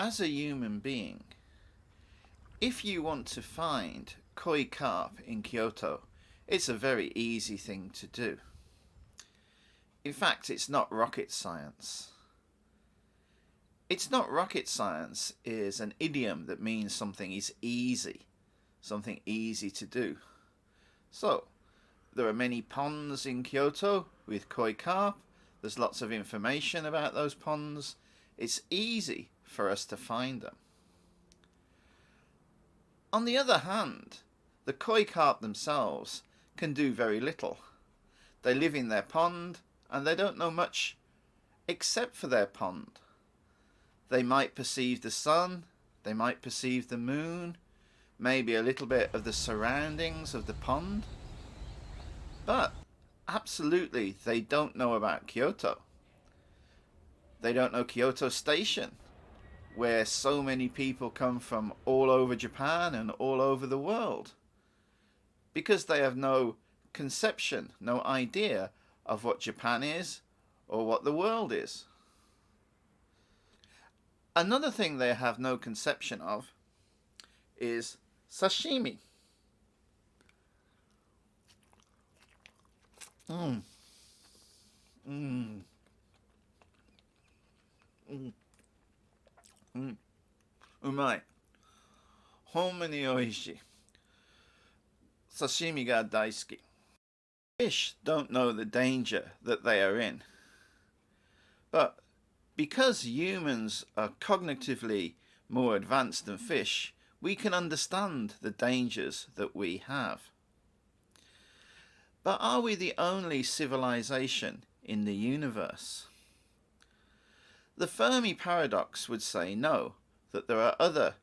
as a human being, if you want to find koi carp in Kyoto, it's a very easy thing to do. In fact, it's not rocket science. It's not rocket science is an idiom that means something is easy, something easy to do. So, there are many ponds in Kyoto with koi carp. There's lots of information about those ponds. It's easy for us to find them. On the other hand, the koi carp themselves can do very little. They live in their pond and they don't know much except for their pond. They might perceive the sun, they might perceive the moon, maybe a little bit of the surroundings of the pond, but absolutely they don't know about Kyoto. They don't know Kyoto Station, where so many people come from all over Japan and all over the world, because they have no conception, no idea of what Japan is or what the world is. Another thing they have no conception of is sashimi. Umai. Honma ni oishii. Sashimi ga daisuki. Fish don't know the danger that they are in. But because humans are cognitively more advanced than fish, we can understand the dangers that we have. But are we the only civilization in the universe? The Fermi paradox would say no, that there are other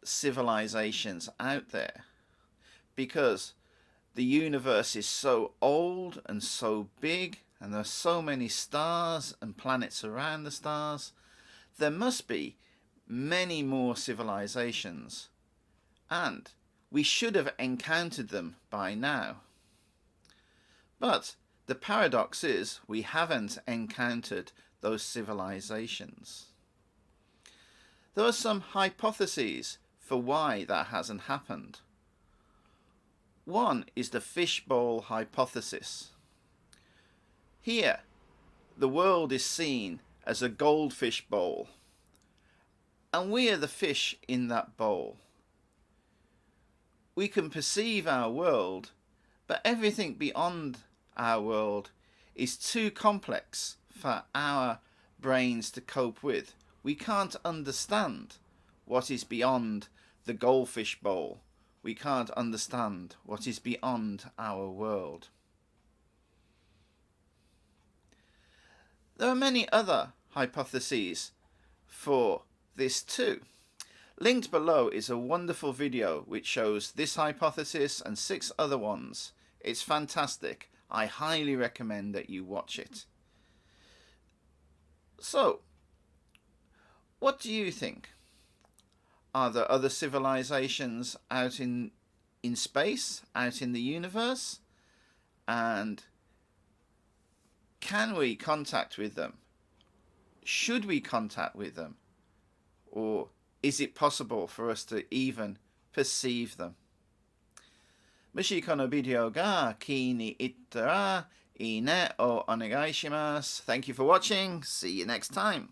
civilizations out there, because the universe is so old and so big, and there are so many stars and planets around the stars. There must be many more civilizations, and we should have encountered them by now. But the paradox is we haven't encountered those civilizations. There are some hypotheses for why that hasn't happened. One is the fishbowl hypothesis. Here, the world is seen as a goldfish bowl, and we are the fish in that bowl. We can perceive our world, but everything beyond our world is too complex for our brains to cope with. We can't understand what is beyond the goldfish bowl. We can't understand what is beyond our world. There are many other hypotheses for this too. Linked below is a wonderful video which shows this hypothesis and 6 other ones. It's fantastic. I highly recommend that you watch it. So, what do you think? Are there other civilizations out in space, out in the universe? And can we contact with them? Should we contact with them? Or is it possible for us to even perceive them? もしこのビデオが気に入ったらいいねをお願いします。Thank you for watching. See you next time.